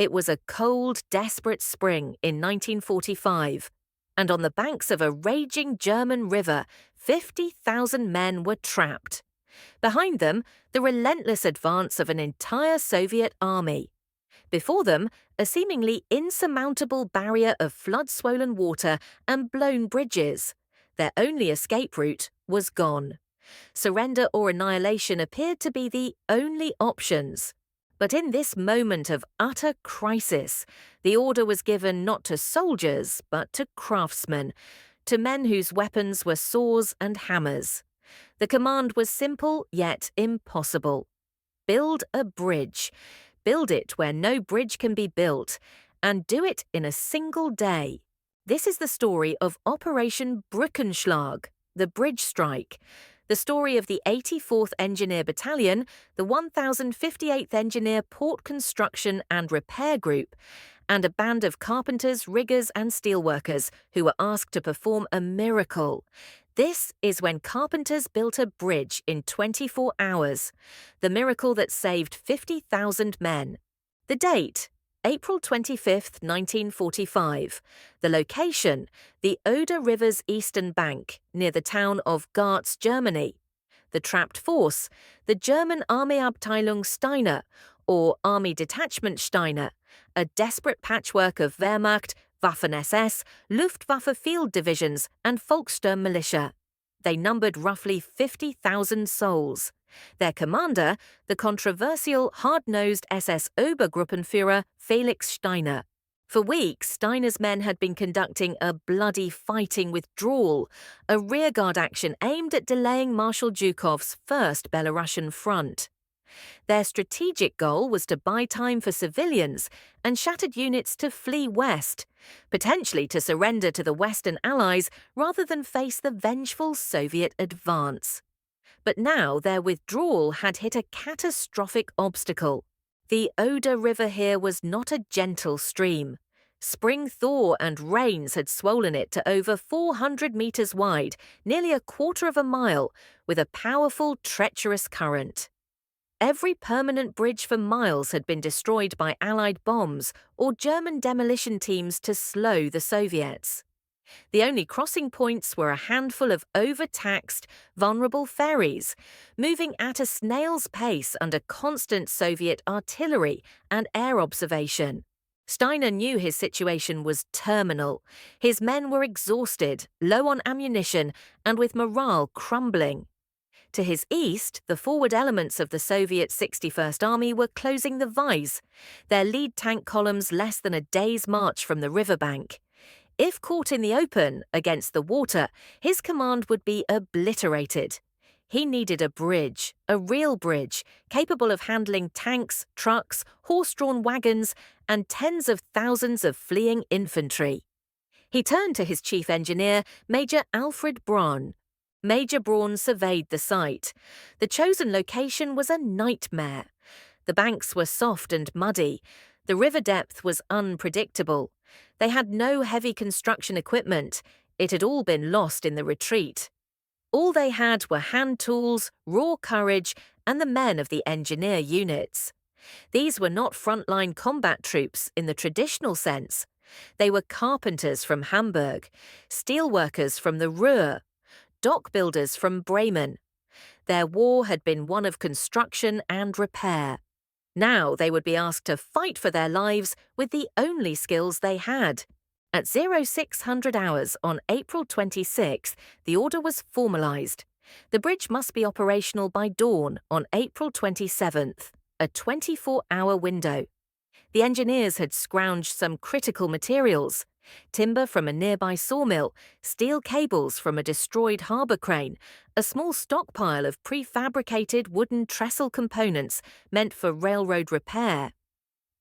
It was a cold, desperate spring in 1945, and on the banks of a raging German river, 50,000 men were trapped. Behind them, the relentless advance of an entire Soviet army. Before them, a seemingly insurmountable barrier of flood-swollen water and blown bridges. Their only escape route was gone. Surrender or annihilation appeared to be the only options. But in this moment of utter crisis, the order was given not to soldiers, but to craftsmen, to men whose weapons were saws and hammers. The command was simple yet impossible. Build a bridge. Build it where no bridge can be built, and do it in a single day. This is the story of Operation Brückenschlag, the bridge strike, the story of the 84th Engineer Battalion, the 1058th Engineer Port Construction and Repair Group, and a band of carpenters, riggers and steelworkers who were asked to perform a miracle. This is when carpenters built a bridge in 24 hours, the miracle that saved 50,000 men. The date, April 25, 1945. The location, the Oder River's eastern bank, near the town of Garz, Germany. The trapped force, the German Armeeabteilung Steiner, or Army Detachment Steiner, a desperate patchwork of Wehrmacht, Waffen-SS, Luftwaffe field divisions, and Volkssturm militia. They numbered roughly 50,000 souls. Their commander, the controversial, hard-nosed SS Obergruppenführer Felix Steiner. For weeks, Steiner's men had been conducting a bloody fighting withdrawal, a rearguard action aimed at delaying Marshal Zhukov's first Belarusian front. Their strategic goal was to buy time for civilians and shattered units to flee west, potentially to surrender to the Western Allies rather than face the vengeful Soviet advance. But now their withdrawal had hit a catastrophic obstacle. The Oder River here was not a gentle stream. Spring thaw and rains had swollen it to over 400 meters wide, nearly a quarter of a mile, with a powerful, treacherous current. Every permanent bridge for miles had been destroyed by Allied bombs or German demolition teams to slow the Soviets. The only crossing points were a handful of overtaxed, vulnerable ferries, moving at a snail's pace under constant Soviet artillery and air observation. Steiner knew his situation was terminal. His men were exhausted, low on ammunition, and with morale crumbling. To his east, the forward elements of the Soviet 61st Army were closing the Weiss, their lead tank columns less than a day's march from the riverbank. If caught in the open, against the water, his command would be obliterated. He needed a bridge, a real bridge, capable of handling tanks, trucks, horse-drawn wagons, and tens of thousands of fleeing infantry. He turned to his chief engineer, Major Alfred Braun. Major Braun surveyed the site. The chosen location was a nightmare. The banks were soft and muddy. The river depth was unpredictable. They had no heavy construction equipment. It had all been lost in the retreat. All they had were hand tools, raw courage, and the men of the engineer units. These were not frontline combat troops in the traditional sense. They were carpenters from Hamburg, steelworkers from the Ruhr, dock builders from Bremen. Their war had been one of construction and repair. Now they would be asked to fight for their lives with the only skills they had. At 0600 hours on April 26, the order was formalized. The bridge must be operational by dawn on April 27th, a 24-hour window. The engineers had scrounged some critical materials: timber from a nearby sawmill, steel cables from a destroyed harbour crane, a small stockpile of prefabricated wooden trestle components meant for railroad repair.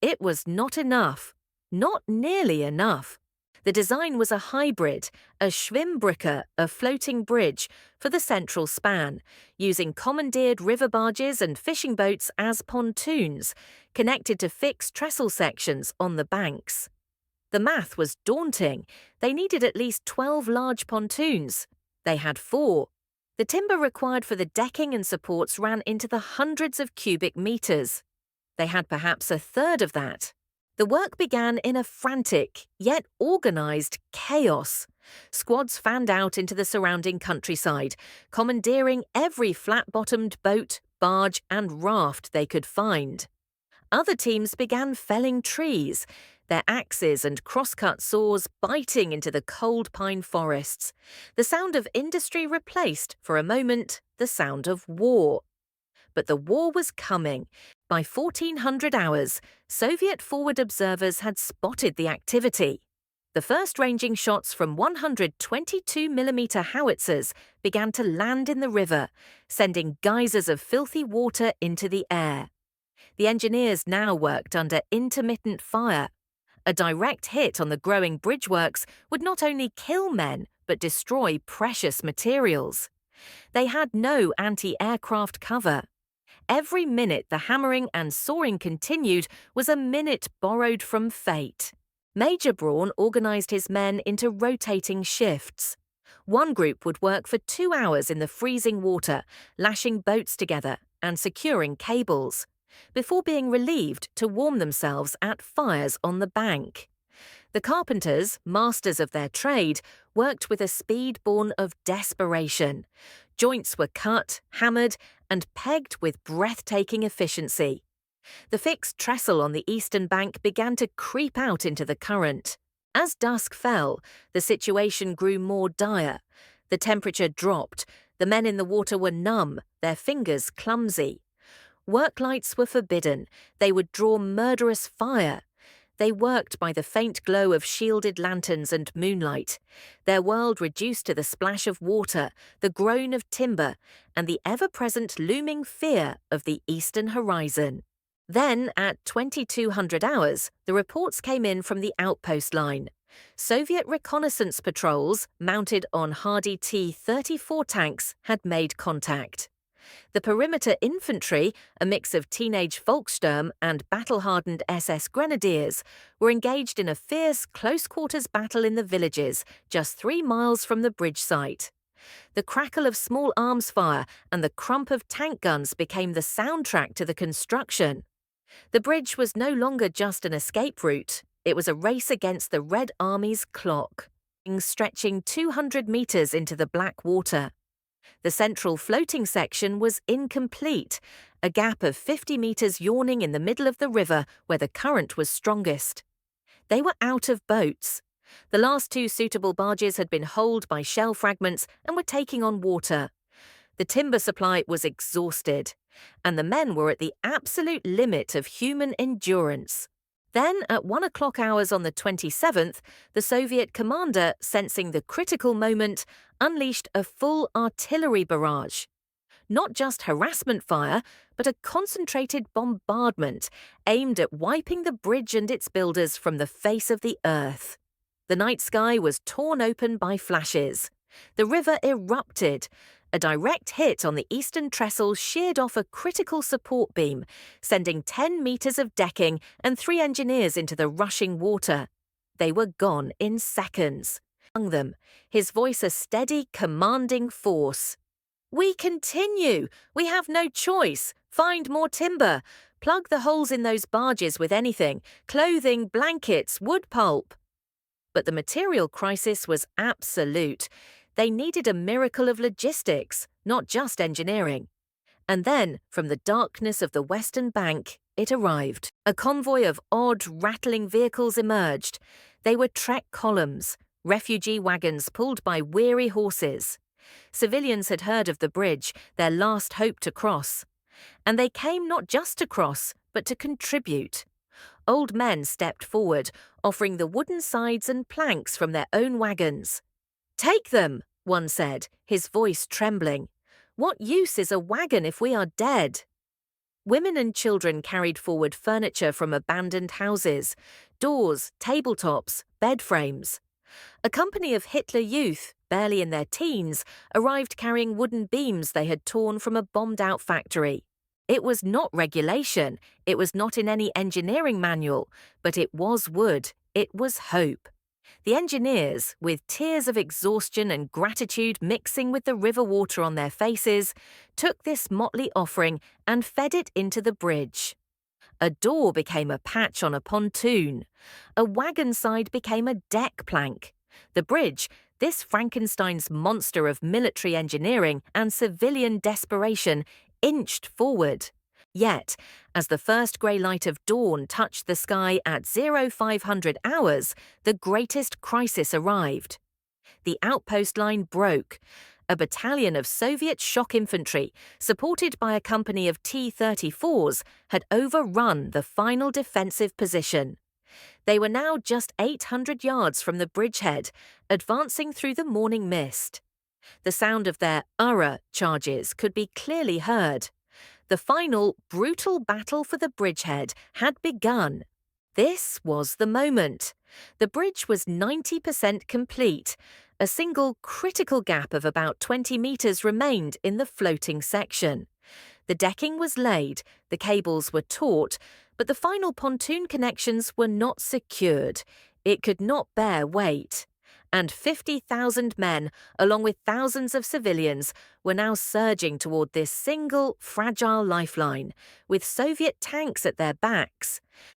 It was not enough. Not nearly enough. The design was a hybrid, a Schwimmbrücke, a floating bridge, for the central span, using commandeered river barges and fishing boats as pontoons, connected to fixed trestle sections on the banks. The math was daunting. They needed at least 12 large pontoons. They had 4. The timber required for the decking and supports ran into the hundreds of cubic meters. They had perhaps a third of that. The work began in a frantic, yet organised chaos. Squads fanned out into the surrounding countryside, commandeering every flat-bottomed boat, barge and raft they could find. Other teams began felling trees, their axes and crosscut saws biting into the cold pine forests. The sound of industry replaced, for a moment, the sound of war. But the war was coming. By 1400 hours, Soviet forward observers had spotted the activity. The first ranging shots from 122mm howitzers began to land in the river, sending geysers of filthy water into the air. The engineers now worked under intermittent fire. A direct hit on the growing bridgeworks would not only kill men, but destroy precious materials. They had no anti-aircraft cover. Every minute the hammering and sawing continued was a minute borrowed from fate. Major Braun organised his men into rotating shifts. One group would work for 2 hours in the freezing water, lashing boats together and securing cables, before being relieved to warm themselves at fires on the bank. The carpenters, masters of their trade, worked with a speed born of desperation. Joints were cut, hammered, and pegged with breathtaking efficiency. The fixed trestle on the eastern bank began to creep out into the current. As dusk fell, the situation grew more dire. The temperature dropped, the men in the water were numb, their fingers clumsy. Work lights were forbidden, they would draw murderous fire. They worked by the faint glow of shielded lanterns and moonlight, their world reduced to the splash of water, the groan of timber, and the ever-present looming fear of the eastern horizon. Then, at 2200 hours, the reports came in from the outpost line. Soviet reconnaissance patrols, mounted on hardy T-34 tanks, had made contact. The perimeter infantry, a mix of teenage Volkssturm and battle-hardened SS Grenadiers, were engaged in a fierce close-quarters battle in the villages, just 3 miles from the bridge site. The crackle of small arms fire and the crump of tank guns became the soundtrack to the construction. The bridge was no longer just an escape route, it was a race against the Red Army's clock, stretching 200 meters into the black water. The central floating section was incomplete, a gap of 50 meters yawning in the middle of the river where the current was strongest. They were out of boats. The last 2 suitable barges had been holed by shell fragments and were taking on water. The timber supply was exhausted, and the men were at the absolute limit of human endurance. Then, at 1 o'clock hours on the 27th, the Soviet commander, sensing the critical moment, unleashed a full artillery barrage. Not just harassment fire, but a concentrated bombardment aimed at wiping the bridge and its builders from the face of the earth. The night sky was torn open by flashes. The river erupted. A direct hit on the eastern trestle sheared off a critical support beam, sending 10 meters of decking and 3 engineers into the rushing water. They were gone in seconds. Among them, his voice a steady, commanding force. "We continue! We have no choice! Find more timber! Plug the holes in those barges with anything, clothing, blankets, wood pulp." But the material crisis was absolute. They needed a miracle of logistics, not just engineering. And then, from the darkness of the western bank, it arrived. A convoy of odd, rattling vehicles emerged. They were trek columns, refugee wagons pulled by weary horses. Civilians had heard of the bridge, their last hope to cross. And they came not just to cross, but to contribute. Old men stepped forward, offering the wooden sides and planks from their own wagons. "Take them," one said, his voice trembling. "What use is a wagon if we are dead?" Women and children carried forward furniture from abandoned houses, doors, tabletops, bed frames. A company of Hitler youth, barely in their teens, arrived carrying wooden beams they had torn from a bombed-out factory. It was not regulation, it was not in any engineering manual, but it was wood, it was hope. The engineers, with tears of exhaustion and gratitude mixing with the river water on their faces, took this motley offering and fed it into the bridge. A door became a patch on a pontoon. A wagon side became a deck plank. The bridge, this Frankenstein's monster of military engineering and civilian desperation, inched forward. Yet, as the first grey light of dawn touched the sky at 0500 hours, the greatest crisis arrived. The outpost line broke. A battalion of Soviet shock infantry, supported by a company of T-34s, had overrun the final defensive position. They were now just 800 yards from the bridgehead, advancing through the morning mist. The sound of their charges could be clearly heard. The final, brutal battle for the bridgehead had begun. This was the moment. The bridge was 90% complete. A single critical gap of about 20 metres remained in the floating section. The decking was laid, the cables were taut, but the final pontoon connections were not secured. It could not bear weight. And 50,000 men, along with thousands of civilians, were now surging toward this single, fragile lifeline, with Soviet tanks at their backs.